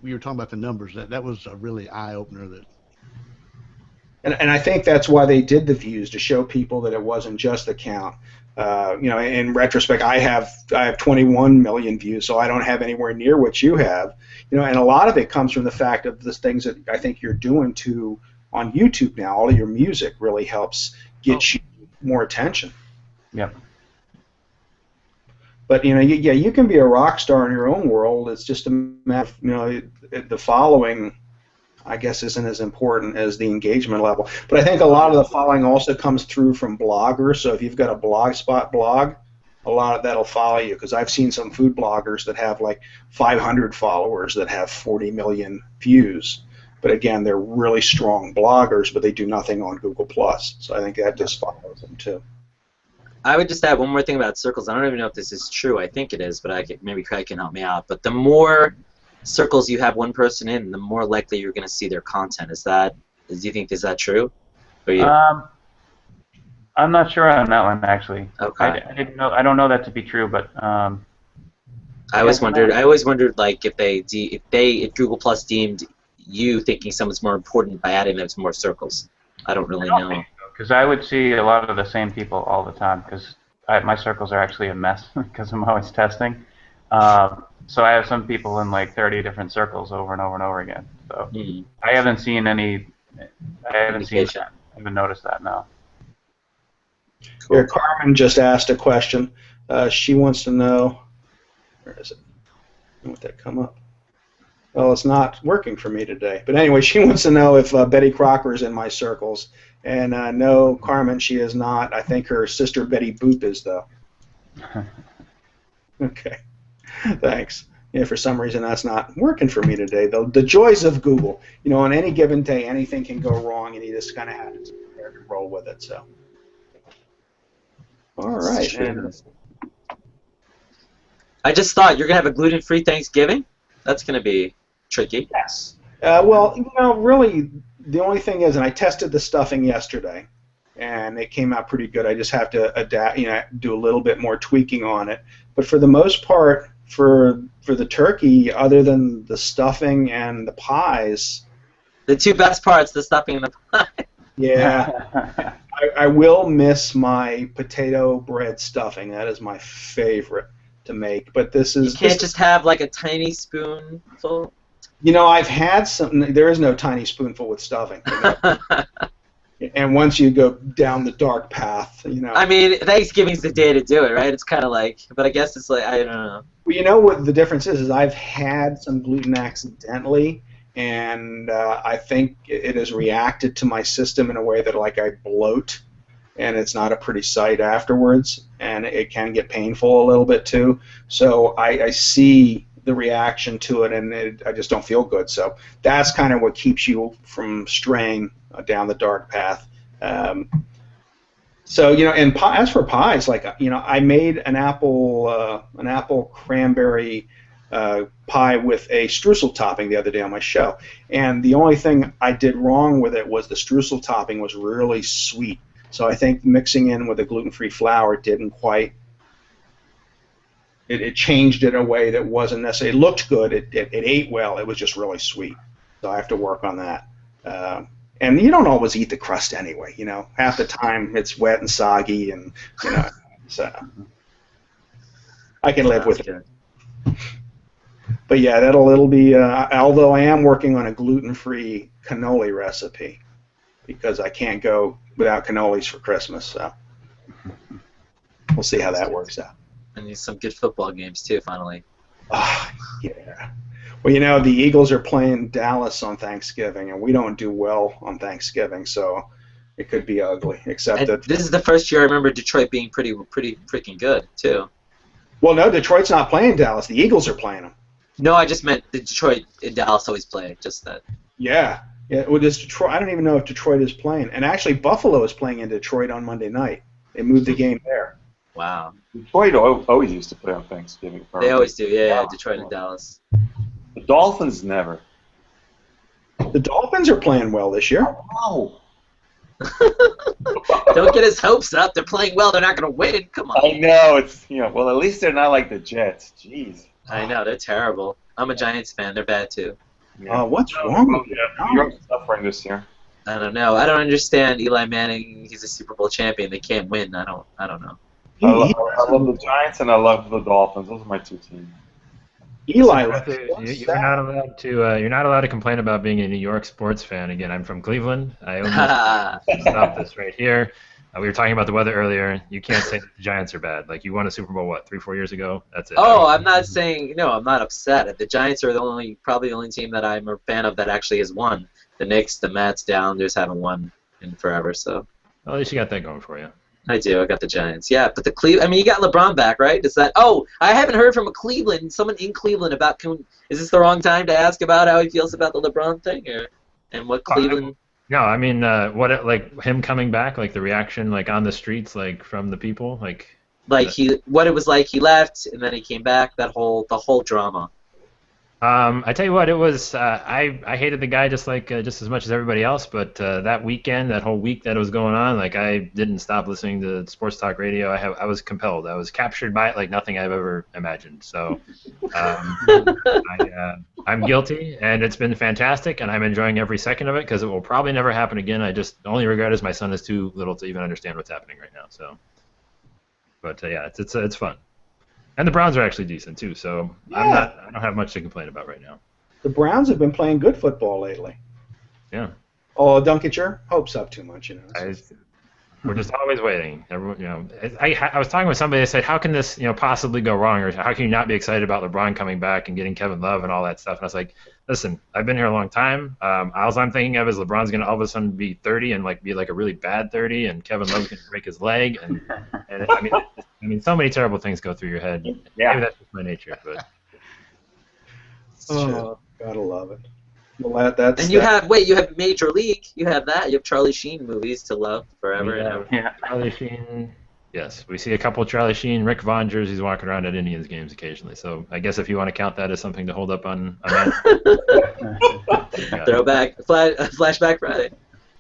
[SPEAKER 2] we were talking about the numbers. That was a really eye opener.
[SPEAKER 1] And I think that's why they did the views, to show people that it wasn't just the count. In retrospect, I have 21 million views, so I don't have anywhere near what you have. And a lot of it comes from the fact of the things that I think you're doing on YouTube now. All of your music really helps get you more attention.
[SPEAKER 5] Yep.
[SPEAKER 1] But you can be a rock star in your own world. It's just a matter of, the following, I guess, isn't as important as the engagement level. But I think a lot of the following also comes through from bloggers. So if you've got a Blogspot blog, a lot of that'll follow you. Because I've seen some food bloggers that have like 500 followers that have 40 million views. But again, they're really strong bloggers, but they do nothing on Google+. So I think that just follows them too.
[SPEAKER 3] I would just add one more thing about circles. I don't even know if this is true. I think it is, but maybe Craig can help me out. But the more circles you have one person in, the more likely you're going to see their content. Do you think is that true?
[SPEAKER 5] I'm not sure on that one actually.
[SPEAKER 3] Okay.
[SPEAKER 5] I don't know that to be true, but
[SPEAKER 3] I always wondered like if Google Plus deemed you thinking someone's more important by adding them to more circles. I don't really know.
[SPEAKER 5] Because I would see a lot of the same people all the time. Because my circles are actually a mess because I'm always testing. So I have some people in like 30 different circles over and over and over again. So I haven't seen any. I haven't noticed that now.
[SPEAKER 1] Cool. Here, Carmen just asked a question. She wants to know. Where is it? Let that come up. Well, it's not working for me today. But anyway, she wants to know if Betty Crocker is in my circles. And no, Carmen, she is not. I think her sister Betty Boop is, though. Okay. Thanks. Yeah, for some reason that's not working for me today. The joys of Google. On any given day, anything can go wrong, and you just kind of have to roll with it. So. All right.
[SPEAKER 3] I just thought you're gonna have a gluten-free Thanksgiving. That's gonna be tricky.
[SPEAKER 1] Yes. Well, really, the only thing is, and I tested the stuffing yesterday, and it came out pretty good. I just have to adapt, do a little bit more tweaking on it. But for the most part, for the turkey, other than the stuffing and the pies,
[SPEAKER 3] the two best parts, the stuffing and the pie.
[SPEAKER 1] Yeah, I will miss my potato bread stuffing. That is my favorite to make. But this is
[SPEAKER 3] you can't just have like a tiny spoonful.
[SPEAKER 1] I've had some. There is no tiny spoonful with stuffing. And once you go down the dark path,
[SPEAKER 3] I mean, Thanksgiving's the day to do it, right? It's kind of like, but I guess it's like, I don't know.
[SPEAKER 1] Well, what the difference is I've had some gluten accidentally, and I think it has reacted to my system in a way that, like, I bloat, and it's not a pretty sight afterwards, and it can get painful a little bit too. So I see the reaction to it, and I just don't feel good. So that's kind of what keeps you from straying down the dark path. So and as for pies, like I made an apple cranberry pie with a streusel topping the other day on my show, and the only thing I did wrong with it was the streusel topping was really sweet. So I think mixing in with a gluten-free flour didn't quite. It changed it in a way that wasn't necessarily. It looked good. It ate well. It was just really sweet. So I have to work on that. And you don't always eat the crust anyway. Half the time it's wet and soggy, and so I can live with it. But yeah, it'll be. Although I am working on a gluten-free cannoli recipe because I can't go without cannolis for Christmas. So we'll see how that works out.
[SPEAKER 3] And some good football games too, finally.
[SPEAKER 1] Yeah. Well, the Eagles are playing Dallas on Thanksgiving, and we don't do well on Thanksgiving, so it could be ugly. Except that
[SPEAKER 3] this is the first year I remember Detroit being pretty freaking good too.
[SPEAKER 1] Well, no, Detroit's not playing Dallas. The Eagles are playing them.
[SPEAKER 3] No, I just meant the Detroit and Dallas always play. Just that.
[SPEAKER 1] Yeah. Yeah. Well, does Detroit? I don't even know if Detroit is playing. And actually, Buffalo is playing in Detroit on Monday night. They moved the game there.
[SPEAKER 3] Wow.
[SPEAKER 6] Detroit always used to play on Thanksgiving.
[SPEAKER 3] They always do. Yeah, Detroit and Dallas.
[SPEAKER 6] The Dolphins never.
[SPEAKER 1] The Dolphins are playing well this year.
[SPEAKER 6] Oh.
[SPEAKER 3] Don't get his hopes up. They're playing well. They're not going to win. Come on.
[SPEAKER 6] I know it's well at least they're not like the Jets. Jeez.
[SPEAKER 3] I know they're terrible. I'm a Giants fan. They're bad too.
[SPEAKER 6] Yeah.
[SPEAKER 1] What's wrong with you?
[SPEAKER 6] You're suffering this year.
[SPEAKER 3] I don't know. I don't understand Eli Manning. He's a Super Bowl champion. They can't win. I don't know.
[SPEAKER 6] I love the Giants and I love the Dolphins. Those are my two teams.
[SPEAKER 1] Eli,
[SPEAKER 4] you're not allowed to complain about being a New York sports fan. Again, I'm from Cleveland. I own stop this right here. We were talking about the weather earlier. You can't say that the Giants are bad. Like, you won a Super Bowl, what, 3-4 years ago? That's it.
[SPEAKER 3] Oh, I'm not saying, no, I'm not upset. The Giants are probably the only team that I'm a fan of that actually has won. The Knicks, the Mets, the Islanders haven't won in forever, so.
[SPEAKER 4] Well, at least you got that going for you.
[SPEAKER 3] I do. I got the Giants. Yeah, but you got LeBron back, right? I haven't heard from someone in Cleveland about, is this the wrong time to ask about how he feels about the LeBron thing, and what Cleveland...
[SPEAKER 4] No, I mean, him coming back, like the reaction, like on the streets, like from the people,
[SPEAKER 3] what it was like. He left and then he came back. The whole drama.
[SPEAKER 4] I tell you what, it was. I hated the guy just as much as everybody else. But that weekend, that whole week that it was going on, like I didn't stop listening to sports talk radio. I was compelled. I was captured by it like nothing I've ever imagined. So I'm guilty, and it's been fantastic, and I'm enjoying every second of it because it will probably never happen again. The only regret is my son is too little to even understand what's happening right now. So, but yeah, it's fun. And the Browns are actually decent too, so yeah. I don't have much to complain about right now.
[SPEAKER 1] The Browns have been playing good football lately.
[SPEAKER 4] Yeah.
[SPEAKER 1] Oh, don't get your hopes up too much,
[SPEAKER 4] We're just always waiting. Everyone, I was talking with somebody. They said, "How can this, possibly go wrong? Or how can you not be excited about LeBron coming back and getting Kevin Love and all that stuff?" And I was like, "Listen, I've been here a long time. All I'm thinking of is LeBron's going to all of a sudden be 30 and be like a really bad 30, and Kevin Love's going to break his leg, and I mean, so many terrible things go through your head. Yeah. Maybe that's just my nature, but."
[SPEAKER 1] Oh, gotta love it. Well, that's.
[SPEAKER 3] And you have Major League. You have that. You have Charlie Sheen movies to love forever.
[SPEAKER 4] Yeah. Charlie Sheen. Yes, we see a couple of Charlie Sheen, Rick Vaughn jerseys walking around at Indians games occasionally. So I guess if you want to count that as something to hold up on
[SPEAKER 3] Throwback, Flashback Friday.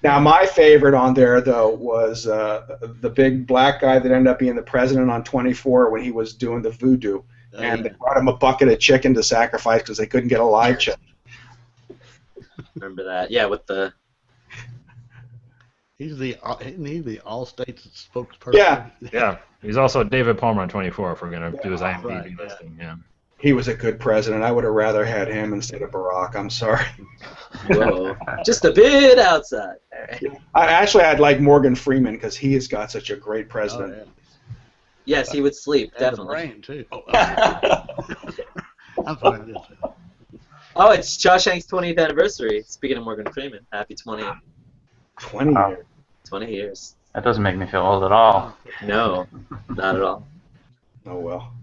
[SPEAKER 1] Now, my favorite on there, though, was the big black guy that ended up being the president on 24 when he was doing the voodoo. And they brought him a bucket of chicken to sacrifice because they couldn't get a live chicken.
[SPEAKER 3] Remember that? Yeah, with the...
[SPEAKER 2] He's the All-State spokesperson.
[SPEAKER 1] Yeah.
[SPEAKER 4] Yeah. He's also David Palmer on 24 if we're going to do his IMDb listing. Yeah.
[SPEAKER 1] He was a good president. I would have rather had him instead of Barack. I'm sorry.
[SPEAKER 3] Whoa. Just a bit outside. All right.
[SPEAKER 1] I'd like Morgan Freeman because he has got such a great president.
[SPEAKER 2] Oh, yeah.
[SPEAKER 3] Yes, he would sleep,
[SPEAKER 2] and
[SPEAKER 3] definitely.
[SPEAKER 2] The brain, too. I'm fine with it.
[SPEAKER 3] Oh, it's Shawshank's 20th anniversary. Speaking of Morgan Freeman, happy 20.
[SPEAKER 1] 20 years.
[SPEAKER 3] 20 years.
[SPEAKER 5] That doesn't make me feel old at all.
[SPEAKER 3] No, not at all.
[SPEAKER 1] Oh well,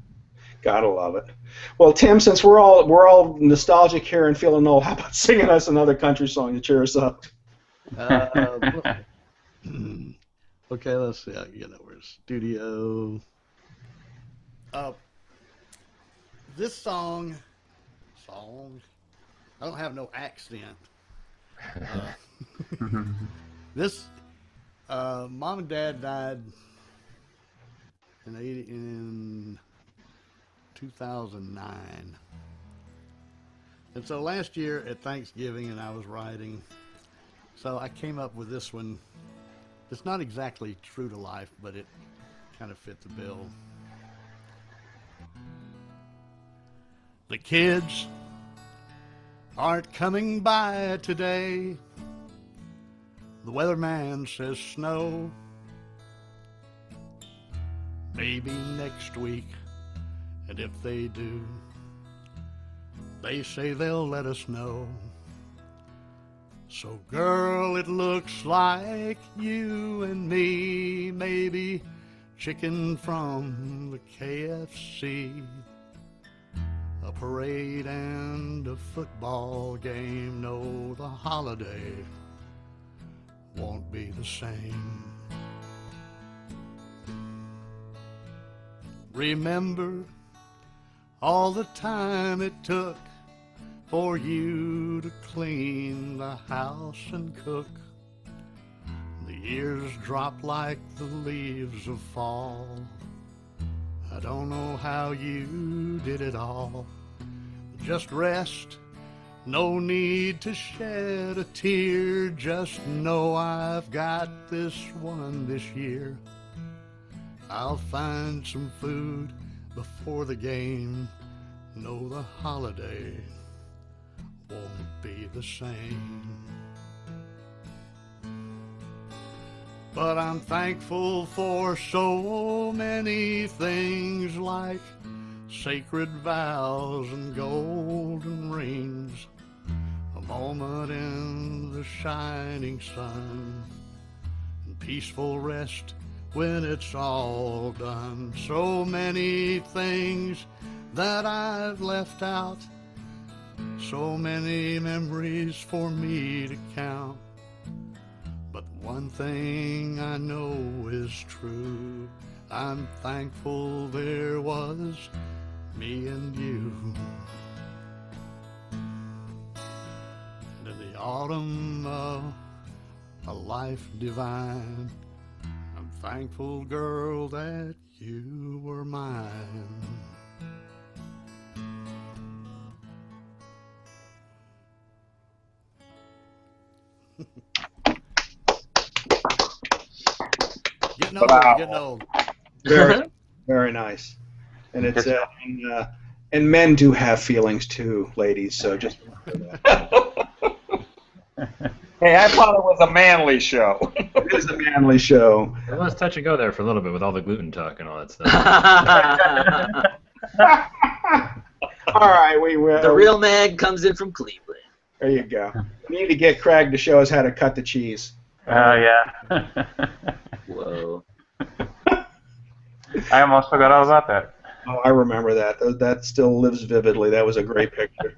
[SPEAKER 1] gotta love it. Well, Tim, since we're all nostalgic here and feeling old, how about singing us another country song to cheer us up?
[SPEAKER 2] Okay, let's see. We're studio.
[SPEAKER 7] This song. I don't have no accent. This mom and dad died in 2009, and so last year at Thanksgiving, and I was writing, so I came up with this one. It's not exactly true to life, but it kind of fit the bill. The kids aren't coming by today. The weatherman says snow. Maybe next week, and if they do, they say they'll let us know. So girl, it looks like you and me maybe
[SPEAKER 2] chicken from the KFC, a parade and a football game. No, the holiday won't be the same. Remember all the time it took for you to clean the house and cook. The years drop like the leaves of fall. I don't know how you did it all. Just rest, no need to shed a tear. Just know I've got this one this year. I'll find some food before the game. No, the holiday won't be the same. But I'm thankful for so many things, like sacred vows and golden rings, a moment in the shining sun, and peaceful rest when it's all done. So many things that I've left out, so many memories for me to count. But one thing I know is true, I'm thankful there was me and you. And in the autumn of a life divine, I'm thankful, girl, that you were mine. Getting old,
[SPEAKER 6] Wow.
[SPEAKER 2] getting old.
[SPEAKER 1] Very, very nice. And it's and men do have feelings too, ladies. So just remember that.
[SPEAKER 6] Hey, I thought it was a manly show.
[SPEAKER 1] It is a manly show.
[SPEAKER 4] Well, let's touch and go there for a little bit with all the gluten talk and all that stuff.
[SPEAKER 1] All right,
[SPEAKER 3] The real man comes in from Cleveland.
[SPEAKER 1] there you go. We need to get Craig to show us how to cut the cheese.
[SPEAKER 5] Oh, yeah.
[SPEAKER 3] Whoa.
[SPEAKER 5] I almost forgot all about that.
[SPEAKER 1] Oh, I remember that. That still lives vividly. That was a great picture.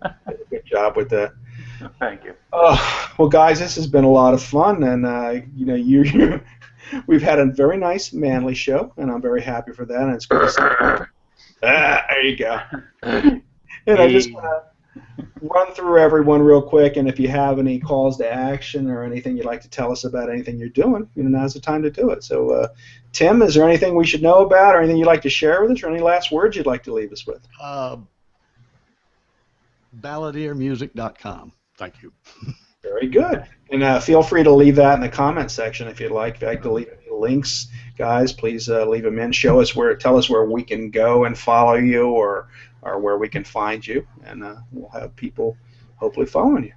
[SPEAKER 1] Good job with that.
[SPEAKER 5] Thank you.
[SPEAKER 1] Oh, well, guys, this has been a lot of fun, and we've had a very nice manly show, and I'm very happy for that. And it's good to see. There you go. And I just want to run through everyone real quick, and if you have any calls to action or anything you'd like to tell us about anything you're doing, now's the time to do it. So, Tim, is there anything we should know about, or anything you'd like to share with us, or any last words you'd like to leave us with?
[SPEAKER 2] Balladeermusic.com. Thank you.
[SPEAKER 1] Very good. And feel free to leave that in the comment section if you'd like. If you'd like to leave any links, guys, please leave them in. Tell us where we can go and follow you, or where we can find you, and we'll have people hopefully following you.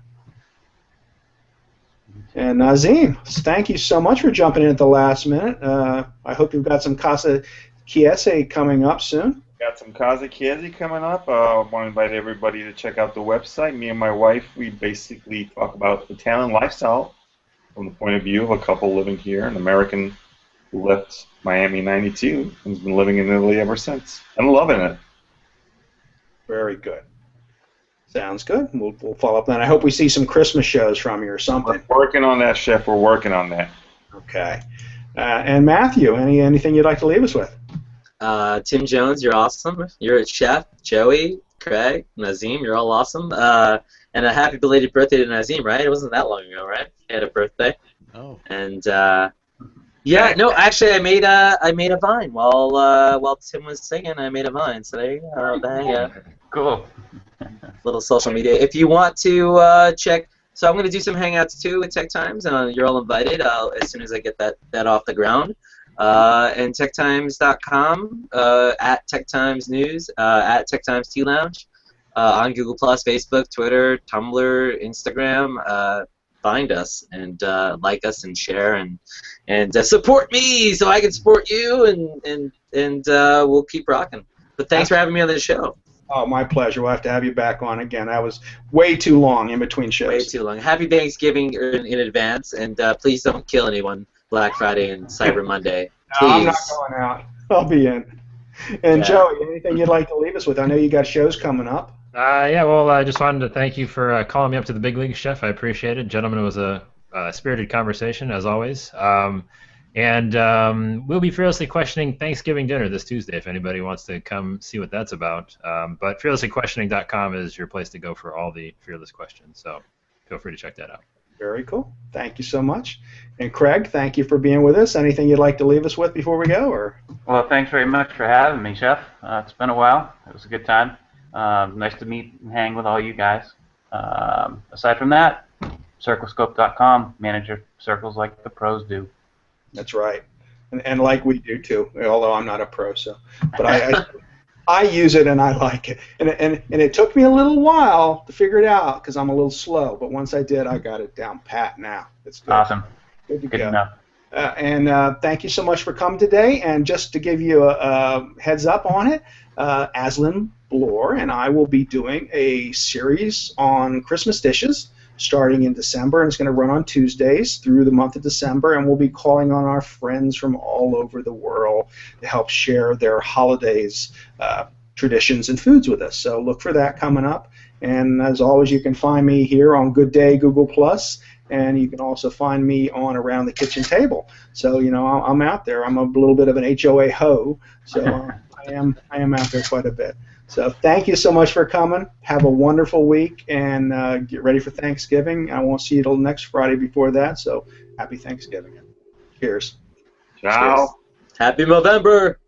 [SPEAKER 1] And Nazim, thank you so much for jumping in at the last minute. I hope you've got some Casa Chiese coming up soon.
[SPEAKER 6] Got some Casa Chiesi coming up. I want to invite everybody to check out the website. Me and my wife, we basically talk about Italian lifestyle from the point of view of a couple living here, an American who left Miami in '92 and has been living in Italy ever since and loving it.
[SPEAKER 1] Very good. Sounds good. We'll follow up on that. I hope we see some Christmas shows from you or something.
[SPEAKER 6] We're working on that, Chef. We're working on that.
[SPEAKER 1] Okay. And Matthew, anything you'd like to leave us with?
[SPEAKER 3] Tim Jones, you're awesome. You're a chef. Joey, Craig, Nazim, you're all awesome. And a happy belated birthday to Nazim, right? It wasn't that long ago, right? He had a birthday.
[SPEAKER 2] Oh.
[SPEAKER 3] And yeah, no, actually, I made a Vine while Tim was singing. I made a Vine, so there you go. Bang,
[SPEAKER 5] Cool.
[SPEAKER 3] little social media. If you want to check, so I'm going to do some Hangouts too with Tech Times, and you're all invited as soon as I get that off the ground. And techtimes.com, at Tech Times News, at Tech Times Tea Lounge, on Google+, Facebook, Twitter, Tumblr, Instagram. Find us and like us and share and support me so I can support you, and we'll keep rocking. But thanks for having me on the show.
[SPEAKER 1] Oh, my pleasure. We'll have to have you back on again. That was way too long in between shows.
[SPEAKER 3] Way too long. Happy Thanksgiving in advance, and please don't kill anyone Black Friday and Cyber Monday.
[SPEAKER 1] No, I'm not
[SPEAKER 3] Tease.
[SPEAKER 1] going out. I'll be in. And
[SPEAKER 3] Yeah.
[SPEAKER 1] Joey, anything you'd like to leave us with? I know you got shows coming up.
[SPEAKER 4] Yeah, well, I just wanted to thank you for calling me up to the big league, Chef. I appreciate it. Gentlemen, it was a spirited conversation, as always. And we'll be fearlessly questioning Thanksgiving dinner this Tuesday if anybody wants to come see what that's about. But fearlesslyquestioning.com is your place to go for all the fearless questions. So feel free to check that out.
[SPEAKER 1] Very cool. Thank you so much. And Craig, thank you for being with us. Anything you'd like to leave us with before we go? Or
[SPEAKER 5] Well, thanks very much for having me, Chef. It's been a while. It was a good time. Nice to meet and hang with all you guys. Aside from that, Circlescope.com. Manage your circles like the pros do.
[SPEAKER 1] That's right. And like we do too, although I'm not a pro, so. But I use it and I like it. And it took me a little while to figure it out because I'm a little slow. But once I did, I got it down pat now. It's good.
[SPEAKER 5] Awesome.
[SPEAKER 1] Good to
[SPEAKER 5] Good
[SPEAKER 1] go.
[SPEAKER 5] enough.
[SPEAKER 1] And thank you so much for coming today. And just to give you a heads up on it, Aslan Bloor and I will be doing a series on Christmas dishes starting in December, and it's going to run on Tuesdays through the month of December, and we'll be calling on our friends from all over the world to help share their holidays, traditions, and foods with us. So look for that coming up. And as always, you can find me here on Good Day Google+, and you can also find me on Around the Kitchen Table. So, you know, I'm out there. I'm a little bit of an HOA ho, so I am out there quite a bit. So thank you so much for coming. Have a wonderful week, and get ready for Thanksgiving. I won't see you till next Friday before that, so happy Thanksgiving. Cheers.
[SPEAKER 6] Ciao.
[SPEAKER 3] Happy November.